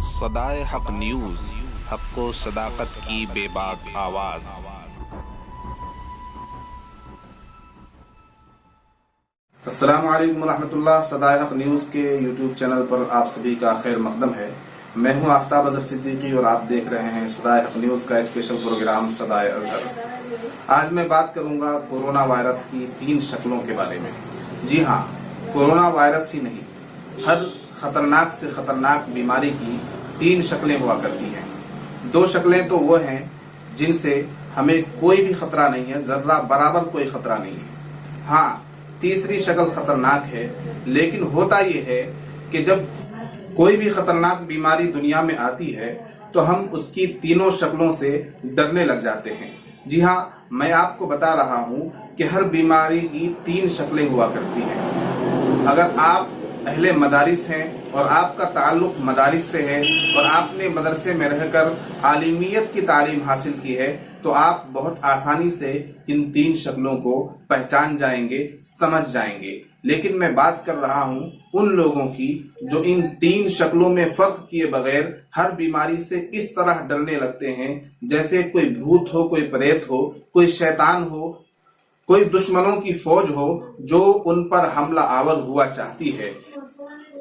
صدائے حق نیوز، حق و صداقت کی بے باک آواز۔ السلام علیکم ورحمۃ اللہ۔ صدائے حق نیوز کے یوٹیوب چینل پر آپ سبھی کا خیر مقدم ہے۔ میں ہوں آفتاب اظہر صدیقی اور آپ دیکھ رہے ہیں صدائے حق نیوز کا اسپیشل پروگرام صدائے اظہر۔ آج میں بات کروں گا کورونا وائرس کی 3 شکلوں کے بارے میں۔ جی ہاں، کورونا وائرس ہی نہیں، ہر خطرناک سے خطرناک بیماری کی 3 شکلیں ہوا کرتی ہیں۔ 2 شکلیں تو وہ ہیں جن سے ہمیں کوئی بھی خطرہ نہیں ہے، ذرہ برابر کوئی خطرہ نہیں ہے۔ ہاں، تیسری شکل خطرناک ہے، لیکن ہوتا یہ ہے کہ جب کوئی بھی خطرناک بیماری دنیا میں آتی ہے تو ہم اس کی 3 شکلوں سے ڈرنے لگ جاتے ہیں۔ جی ہاں، میں آپ کو بتا رہا ہوں کہ ہر بیماری کی 3 شکلیں ہوا کرتی ہیں۔ اگر آپ اہل مدارس ہیں اور آپ کا تعلق مدارس سے ہے اور آپ نے مدرسے میں رہ کر عالمیت کی تعلیم حاصل کی ہے تو آپ بہت آسانی سے ان 3 شکلوں کو پہچان جائیں گے، سمجھ جائیں گے۔ لیکن میں بات کر رہا ہوں ان لوگوں کی جو ان 3 شکلوں میں فرق کیے بغیر ہر بیماری سے اس طرح ڈرنے لگتے ہیں جیسے کوئی بھوت ہو، کوئی پریت ہو، کوئی شیطان ہو، کوئی دشمنوں کی فوج ہو جو ان پر حملہ آور ہوا چاہتی ہے۔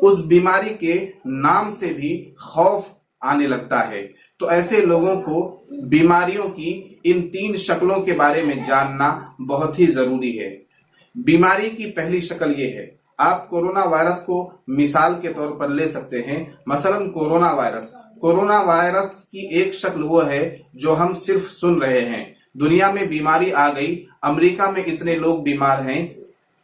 اس بیماری کے نام سے بھی خوف آنے لگتا ہے۔ تو ایسے لوگوں کو بیماریوں کی ان 3 شکلوں کے بارے میں جاننا بہت ہی ضروری ہے۔ بیماری کی پہلی شکل یہ ہے، آپ کورونا وائرس کو مثال کے طور پر لے سکتے ہیں۔ مثلا کورونا وائرس کی ایک شکل وہ ہے جو ہم صرف سن رہے ہیں۔ دنیا میں بیماری آ گئی، امریکہ میں اتنے لوگ بیمار ہیں،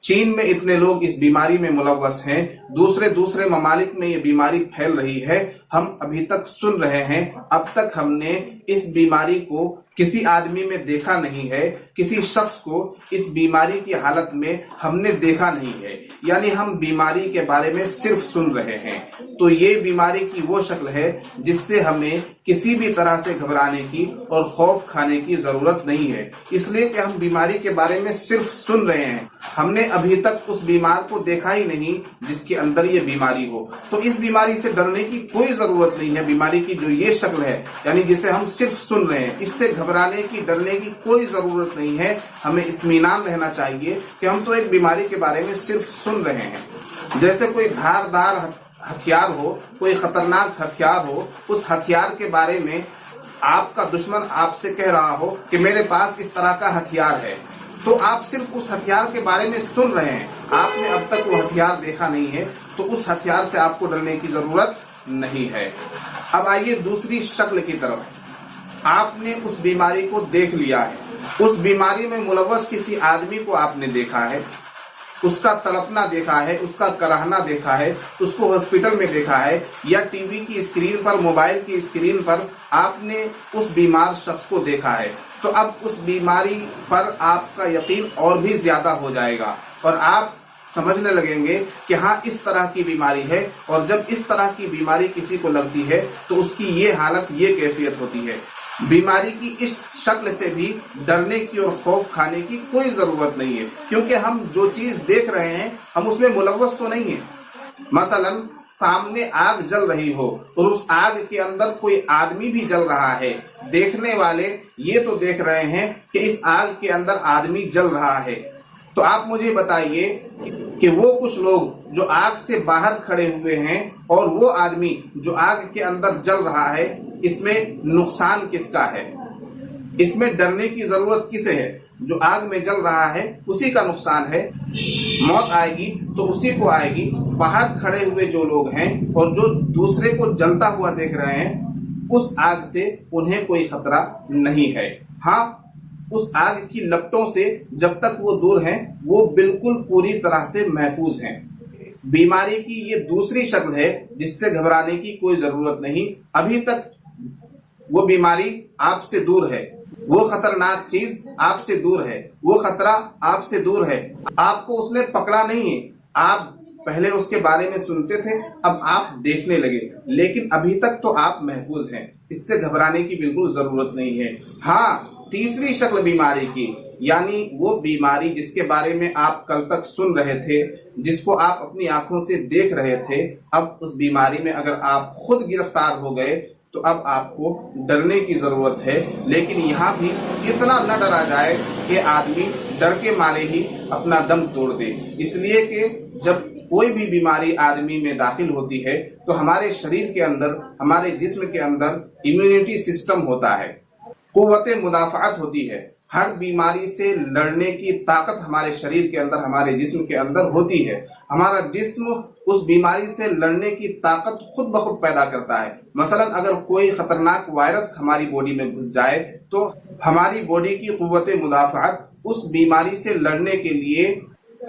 چین میں اتنے لوگ اس بیماری میں ملوث ہیں، دوسرے ممالک میں یہ بیماری پھیل رہی ہے، ہم ابھی تک سن رہے ہیں۔ اب تک ہم نے اس بیماری کو کسی آدمی میں دیکھا نہیں ہے، کسی شخص کو اس بیماری کی حالت میں ہم نے دیکھا نہیں ہے، یعنی ہم بیماری کے بارے میں صرف سن رہے ہیں۔ تو یہ بیماری کی وہ شکل ہے جس سے ہمیں کسی بھی طرح سے گھبرانے کی اور خوف کھانے کی ضرورت نہیں ہے، اس لیے کہ ہم بیماری کے بارے میں صرف سن رہے ہیں، ہم نے ابھی تک اس بیمار کو دیکھا ہی نہیں جس کے اندر یہ بیماری ہو۔ تو اس بیماری سے ڈرنے کی کوئی ضرورت نہیں ہے۔ بیماری کی جو یہ شکل ہے، یعنی جسے ہم صرف سن رہے ہیں، اس سے گھبرانے کی، ڈرنے کی کوئی ضرورت نہیں ہے۔ ہمیں اطمینان رہنا چاہیے کہ ہم تو ایک بیماری کے بارے میں صرف سن رہے ہیں۔ جیسے کوئی دھاردار ہتھیار ہو، کوئی خطرناک ہتھیار ہو، اس ہتھیار کے بارے میں آپ کا دشمن آپ سے کہہ رہا ہو کہ میرے پاس اس طرح کا ہتھیار ہے، تو آپ صرف اس ہتھیار کے بارے میں سن رہے ہیں، آپ نے اب تک وہ ہتھیار دیکھا نہیں ہے، تو اس ہتھیار سے آپ کو ڈرنے کی ضرورت نہیں ہے۔ اب آئیے دوسری شکل کی طرف۔ آپ نے اس بیماری کو دیکھ لیا ہے، اس بیماری میں ملوث کسی آدمی کو آپ نے دیکھا ہے، اس کا تڑپنا دیکھا ہے، اس کا کراہنا دیکھا ہے، اس کو ہاسپٹل میں دیکھا ہے، یا ٹی وی کی اسکرین پر، موبائل کی اسکرین پر آپ نے اس بیمار شخص کو دیکھا ہے، تو اب اس بیماری پر آپ کا یقین اور بھی زیادہ ہو جائے گا اور آپ سمجھنے لگیں گے کہ ہاں اس طرح کی بیماری ہے، اور جب اس طرح کی بیماری کسی کو لگتی ہے تو اس کی یہ حالت، یہ کیفیت ہوتی ہے۔ بیماری کی اس شکل سے بھی ڈرنے کی اور خوف کھانے کی کوئی ضرورت نہیں ہے، کیونکہ ہم جو چیز دیکھ رہے ہیں ہم اس میں ملوث تو نہیں ہیں۔ مثلا سامنے آگ جل رہی ہو اور اس آگ کے اندر کوئی آدمی بھی جل رہا ہے، دیکھنے والے یہ تو دیکھ رہے ہیں کہ اس آگ کے اندر آدمی جل رہا ہے، تو آپ مجھے بتائیے کہ وہ کچھ لوگ جو آگ سے باہر کھڑے ہوئے ہیں اور وہ آدمی جو آگ کے اندر جل رہا ہے، اس میں نقصان کس کا ہے؟ اس میں ڈرنے کی ضرورت کسے ہے؟ جو آگ میں جل رہا ہے اسی کا نقصان ہے، موت آئے گی تو اسی کو آئے گی۔ باہر کھڑے ہوئے جو لوگ ہیں اور جو دوسرے کو جلتا ہوا دیکھ رہے ہیں، اس آگ سے انہیں کوئی خطرہ نہیں ہے۔ ہاں، اس آگ کی لپٹوں سے جب تک وہ دور ہیں وہ بالکل پوری طرح سے محفوظ ہیں۔ بیماری کی یہ دوسری شکل ہے جس سے گھبرانے کی کوئی ضرورت نہیں، ابھی تک وہ بیماری آپ سے دور ہے، وہ خطرناک چیز آپ سے دور ہے، وہ خطرہ آپ سے دور ہے، آپ کو اس نے پکڑا نہیں ہے۔ آپ پہلے اس کے بارے میں سنتے تھے، اب آپ دیکھنے لگے، لیکن ابھی تک تو آپ محفوظ ہیں، اس سے گھبرانے کی بالکل ضرورت نہیں ہے۔ ہاں، تیسری شکل بیماری کی یعنی وہ بیماری جس کے بارے میں آپ کل تک سن رہے تھے، جس کو آپ اپنی آنکھوں سے دیکھ رہے تھے، اب اس بیماری میں اگر آپ خود گرفتار ہو گئے تو اب آپ کو ڈرنے کی ضرورت ہے۔ لیکن یہاں بھی اتنا نہ ڈرا جائے کہ آدمی ڈر کے مارے ہی اپنا دم توڑ دے، اس لیے کہ جب کوئی بھی بیماری آدمی میں داخل ہوتی ہے تو ہمارے شریر کے اندر، ہمارے جسم کے اندر امیونٹی سسٹم ہوتا ہے، قوت مدافعت ہوتی ہے۔ ہر بیماری سے لڑنے کی طاقت ہمارے شریر کے اندر، ہمارے جسم کے اندر ہوتی ہے۔ ہمارا جسم اس بیماری سے لڑنے کی طاقت خود بخود پیدا کرتا ہے۔ مثلا اگر کوئی خطرناک وائرس ہماری باڈی میں گھس جائے تو ہماری باڈی کی قوت مدافعت اس بیماری سے لڑنے کے لیے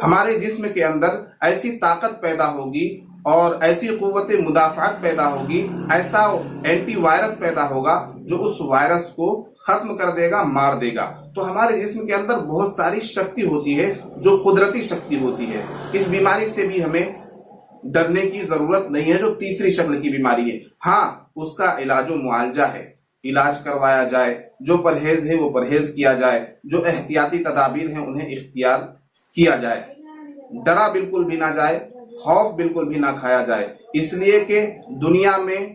ہمارے جسم کے اندر ایسی طاقت پیدا ہوگی اور ایسی قوت مدافعت پیدا ہوگی، ایسا اینٹی وائرس پیدا ہوگا جو اس وائرس کو ختم کر دے گا، مار دے گا۔ تو ہمارے جسم کے اندر بہت ساری شکتی ہوتی ہے جو قدرتی شکتی ہوتی ہے۔ اس بیماری سے بھی ہمیں ڈرنے کی ضرورت نہیں ہے جو تیسری شکل کی بیماری ہے۔ ہاں، اس کا علاج و معالجہ ہے، علاج کروایا جائے، جو پرہیز ہے وہ پرہیز کیا جائے، جو احتیاطی تدابیر ہیں انہیں اختیار کیا جائے۔ ڈرا بالکل بھی نہ جائے، خوف بالکل بھی نہ کھایا جائے، اس لیے کہ دنیا میں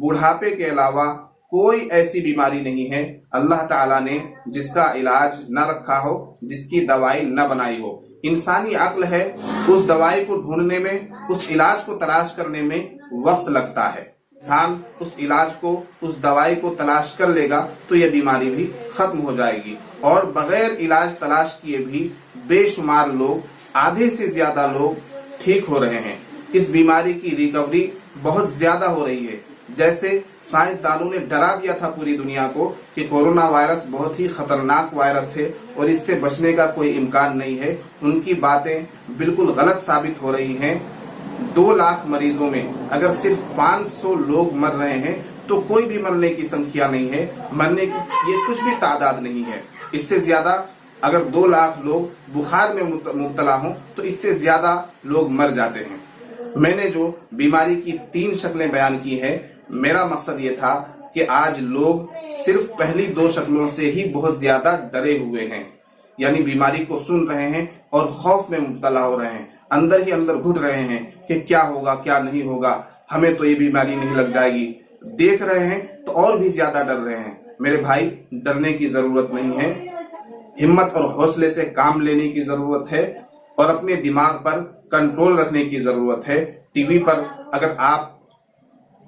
بڑھاپے کے علاوہ کوئی ایسی بیماری نہیں ہے اللہ تعالیٰ نے جس کا علاج نہ رکھا ہو، جس کی دوائی نہ بنائی ہو۔ انسانی عقل ہے، اس دوائی کو ڈھونڈنے میں، اس علاج کو تلاش کرنے میں وقت لگتا ہے۔ انسان اس علاج کو، اس دوائی کو تلاش کر لے گا تو یہ بیماری بھی ختم ہو جائے گی۔ اور بغیر علاج تلاش کیے بھی بے شمار لوگ، آدھے سے زیادہ لوگ ٹھیک ہو رہے ہیں۔ اس بیماری کی ریکوری بہت زیادہ ہو رہی ہے۔ جیسے سائنسدانوں نے ڈرا دیا تھا پوری دنیا کو کہ کورونا وائرس بہت ہی خطرناک وائرس ہے اور اس سے بچنے کا کوئی امکان نہیں ہے، ان کی باتیں بالکل غلط ثابت ہو رہی ہیں۔ 2 لاکھ مریضوں میں اگر صرف 500 لوگ مر رہے ہیں تو کوئی بھی مرنے کی سنکھیا نہیں ہے، مرنے کی یہ کچھ بھی تعداد نہیں ہے۔ اس سے زیادہ اگر 2 لاکھ لوگ بخار میں مبتلا ہوں تو اس سے زیادہ لوگ مر جاتے ہیں۔ میں نے جو بیماری کی 3 شکلیں بیان کی ہیں، میرا مقصد یہ تھا کہ آج لوگ صرف پہلی 2 شکلوں سے ہی بہت زیادہ ڈرے ہوئے ہیں، یعنی بیماری کو سن رہے ہیں اور خوف میں مبتلا ہو رہے ہیں، اندر ہی اندر گھٹ رہے ہیں کہ کیا ہوگا کیا نہیں ہوگا، ہمیں تو یہ بیماری نہیں لگ جائے گی۔ دیکھ رہے ہیں تو اور بھی زیادہ ڈر رہے ہیں۔ میرے بھائی، ڈرنے کی ضرورت نہیں ہے، ہمت اور حوصلے سے کام لینے کی ضرورت ہے اور اپنے دماغ پر کنٹرول رکھنے کی ضرورت ہے۔ ٹی وی پر اگر آپ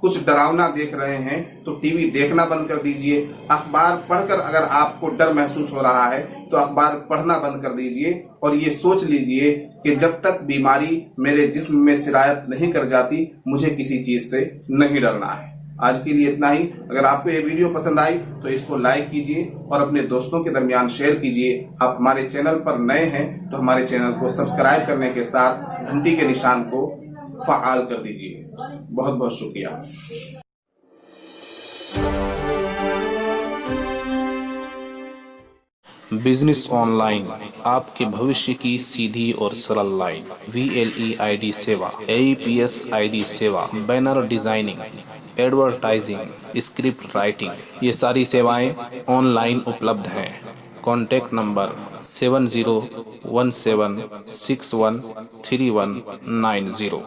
کچھ ڈراؤنا دیکھ رہے ہیں تو ٹی وی دیکھنا بند کر دیجئے۔ اخبار پڑھ کر اگر آپ کو ڈر محسوس ہو رہا ہے تو اخبار پڑھنا بند کر دیجئے اور یہ سوچ لیجئے کہ جب تک بیماری میرے جسم میں سرایت نہیں کر جاتی مجھے کسی چیز سے نہیں ڈرنا ہے۔ آج کے لیے اتنا ہی۔ اگر آپ کو یہ ویڈیو پسند آئی تو اس کو لائک کیجئے اور اپنے دوستوں کے درمیان شیئر کیجئے۔ آپ ہمارے چینل پر نئے ہیں تو ہمارے چینل کو سبسکرائب کرنے کے ساتھ گھنٹی کے نشان کو فعال کر دیجئے۔ بہت بہت شکریہ۔ بزنس آن لائن، آپ کے بھوشیہ کی سیدھی اور سرل لائن۔ VLE ID سیوا، AEPS ID سیوا، banner designing, advertising, script writing, یہ ساری سیوائیں آن لائن اپلبدھ ہیں۔ Contact number 7017613190۔